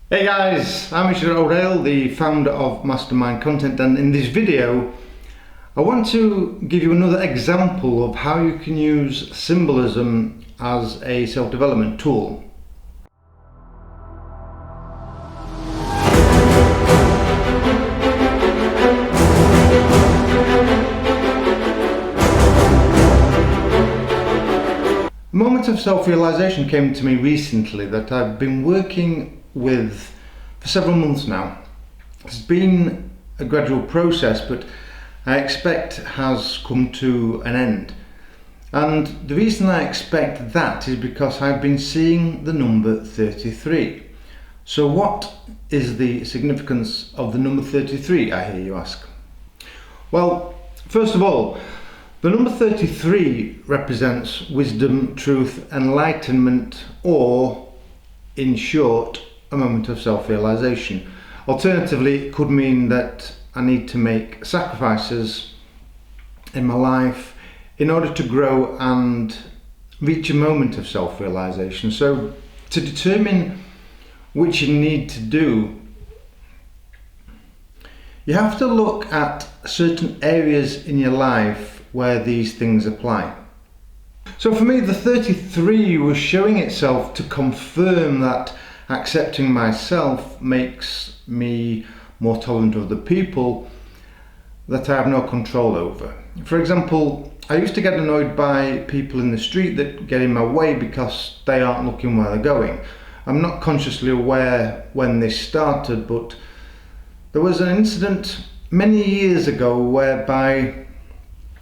Hey guys, I'm Esoteric, the founder of Mastermind Content, and in this video I want to give you another example of how you can use symbolism as a self-development tool. A moment of self-realization came to me recently that I've been working with for several months now. It's been a gradual process, but I expect has come to an end. And the reason I expect that is because I've been seeing the number 33. So what is the significance of the number 33, I hear you ask? Well, first of all, the number 33 represents wisdom, truth, enlightenment, or, in short, a moment of self-realization. Alternatively, it could mean that I need to make sacrifices in my life in order to grow and reach a moment of self-realization. So to determine which you need to do, you have to look at certain areas in your life where these things apply. So for me, the 33 was showing itself to confirm that accepting myself makes me more tolerant of the people that I have no control over. For example, I used to get annoyed by people in the street that get in my way because they aren't looking where they're going. I'm not consciously aware when this started, but there was an incident many years ago whereby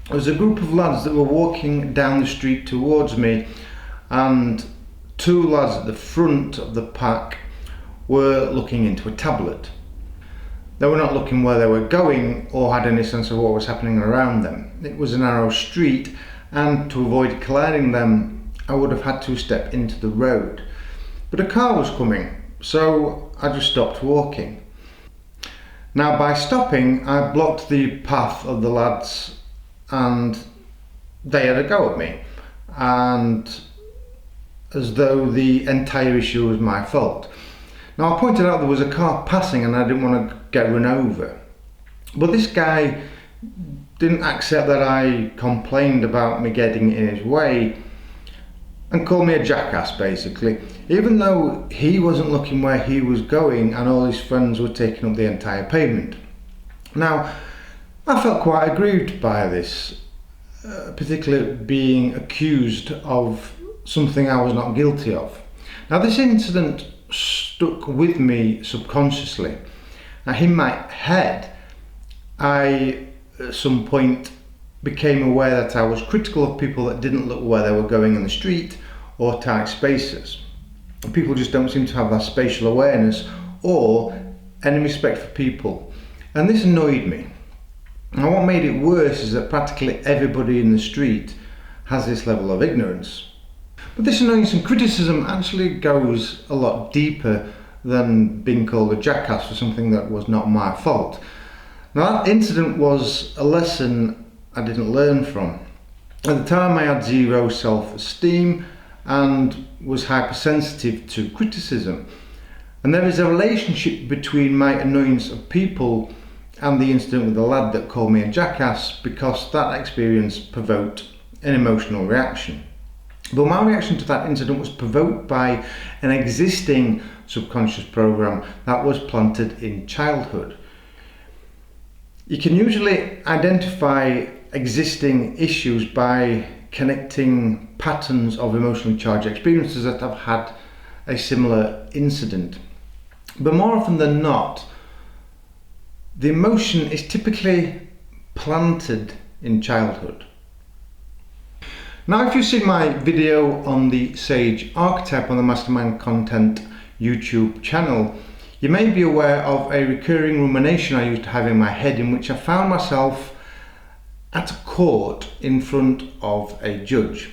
there was a group of lads that were walking down the street towards me, and two lads at the front of the pack were looking into a tablet. They were not looking where they were going or had any sense of what was happening around them. It was a narrow street, and to avoid colliding them, I would have had to step into the road. But a car was coming, so I just stopped walking. Now, by stopping, I blocked the path of the lads, and they had a go at me, and as though the entire issue was my fault. Now, I pointed out there was a car passing and I didn't want to get run over. But this guy didn't accept that I complained about me getting in his way and called me a jackass, basically, even though he wasn't looking where he was going and all his friends were taking up the entire pavement. Now, I felt quite aggrieved by this, particularly being accused of something I was not guilty of. Now, this incident stuck with me subconsciously. Now, in my head, I at some point became aware that I was critical of people that didn't look where they were going in the street or tight spaces. People just don't seem to have that spatial awareness or any respect for people, and this annoyed me. Now, what made it worse is that practically everybody in the street has this level of ignorance. But this annoyance and criticism actually goes a lot deeper than being called a jackass for something that was not my fault. Now, that incident was a lesson I didn't learn from. At the time, I had zero self-esteem and was hypersensitive to criticism. And there is a relationship between my annoyance of people and the incident with the lad that called me a jackass, because that experience provoked an emotional reaction. But my reaction to that incident was provoked by an existing subconscious program that was planted in childhood. You can usually identify existing issues by connecting patterns of emotionally charged experiences that have had a similar incident. But more often than not, the emotion is typically planted in childhood. Now, if you've seen my video on the Sage archetype on the Mastermind Content YouTube channel, you may be aware of a recurring rumination I used to have in my head, in which I found myself at a court in front of a judge.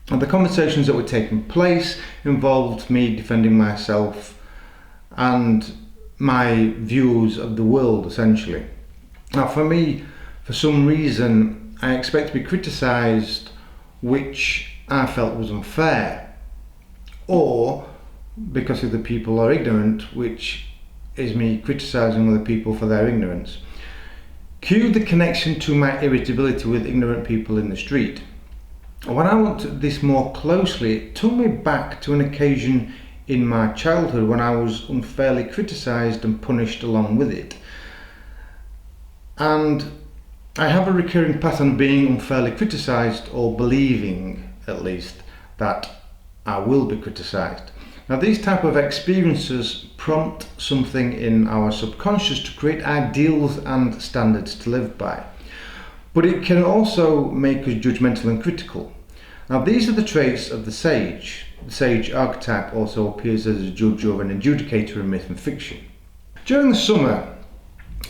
And the conversations that were taking place involved me defending myself and my views of the world, essentially. Now, for me, for some reason, I expect to be criticised, which I felt was unfair, or because other people are ignorant, which is me criticising other people for their ignorance. Cue the connection to my irritability with ignorant people in the street. When I looked at this more closely, it took me back to an occasion in my childhood when I was unfairly criticised and punished along with it. And I have a recurring pattern of being unfairly criticised, or believing at least that I will be criticised. Now, these type of experiences prompt something in our subconscious to create ideals and standards to live by. But it can also make us judgmental and critical. Now, these are the traits of the sage. The sage archetype also appears as a judge or an adjudicator in myth and fiction. During the summer,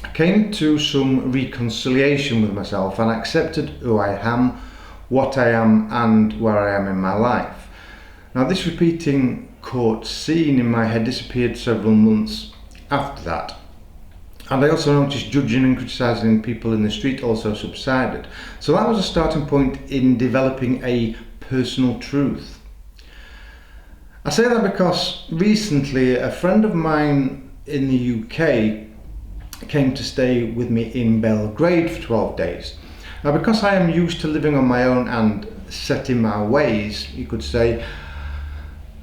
I came to some reconciliation with myself and accepted who I am, what I am, and where I am in my life. Now, this repeating court scene in my head disappeared several months after that. And I also noticed judging and criticising people in the street also subsided. So that was a starting point in developing a personal truth. I say that because recently a friend of mine in the UK came to stay with me in Belgrade for 12 days. Now, because I am used to living on my own and set in my ways, you could say,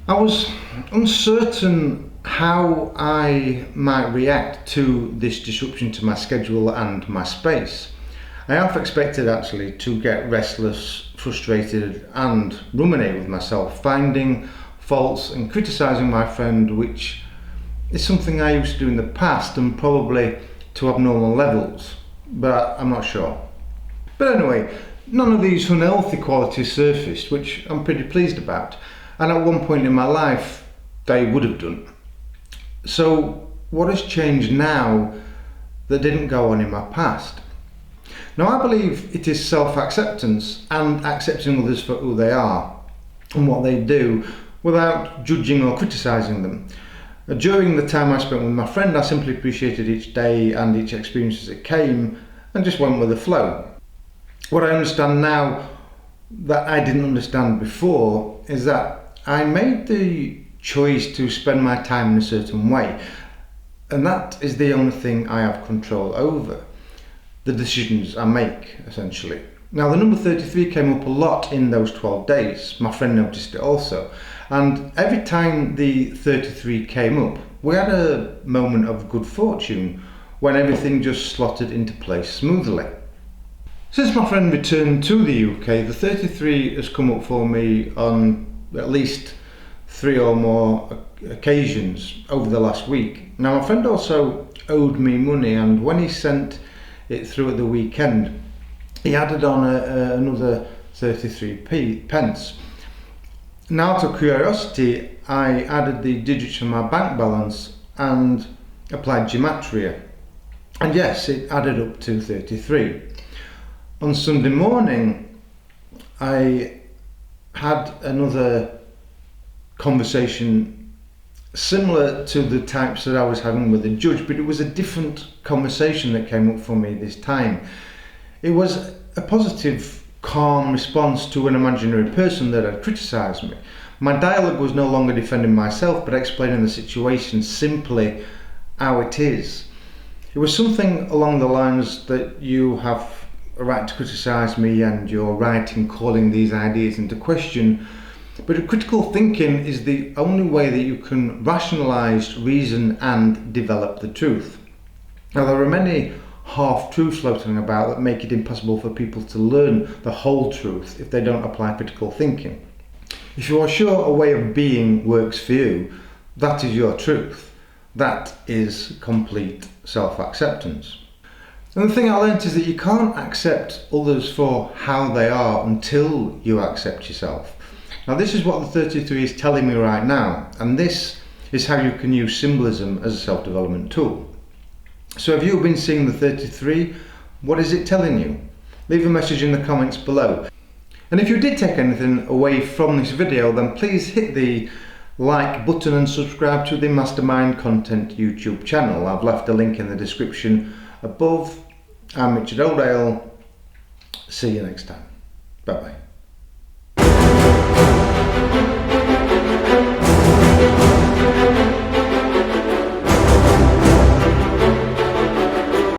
I was uncertain how I might react to this disruption to my schedule and my space. I half expected actually to get restless, frustrated and ruminate with myself, finding faults and criticising my friend, which is something I used to do in the past and probably to abnormal levels, but I'm not sure. But anyway, none of these unhealthy qualities surfaced, which I'm pretty pleased about. And at one point in my life, they would have done. So what has changed now that didn't go on in my past? Now, I believe it is self-acceptance and accepting others for who they are and what they do without judging or criticising them. During the time I spent with my friend, I simply appreciated each day and each experience as it came and just went with the flow. What I understand now that I didn't understand before is that I made the choice to spend my time in a certain way, and that is the only thing I have control over, the decisions I make, essentially. Now, the number 33 came up a lot in those 12 days. My friend noticed it also, and every time the 33 came up, we had a moment of good fortune when everything just slotted into place smoothly. Since my friend returned to the UK, the 33 has come up for me on at least 3 or more occasions over the last week. Now, my friend also owed me money, and when he sent it through at the weekend, he added on another 33 pence. Now, out of curiosity, I added the digits of my bank balance and applied gematria, and yes, it added up to 33. On Sunday morning, I had another conversation similar to the types that I was having with the judge, but it was a different conversation that came up for me this time. It was a positive, calm response to an imaginary person that had criticised me. My dialogue was no longer defending myself, but explaining the situation simply how it is. It was something along the lines that you have a right to criticise me and you're right in calling these ideas into question, but critical thinking is the only way that you can rationalise, reason and develop the truth. Now, there are many half-truths floating about that make it impossible for people to learn the whole truth if they don't apply critical thinking. If you are sure a way of being works for you, that is your truth. That is complete self-acceptance. And the thing I learnt is that you can't accept others for how they are until you accept yourself. Now, this is what the 33 is telling me right now, and this is how you can use symbolism as a self-development tool. So have you been seeing the 33? What is it telling you? Leave a message in the comments below. And if you did take anything away from this video, then please hit the like button and subscribe to the Mastermind Content YouTube channel. I've left a link in the description above. I'm Richard O'Dale. See you next time. Bye bye.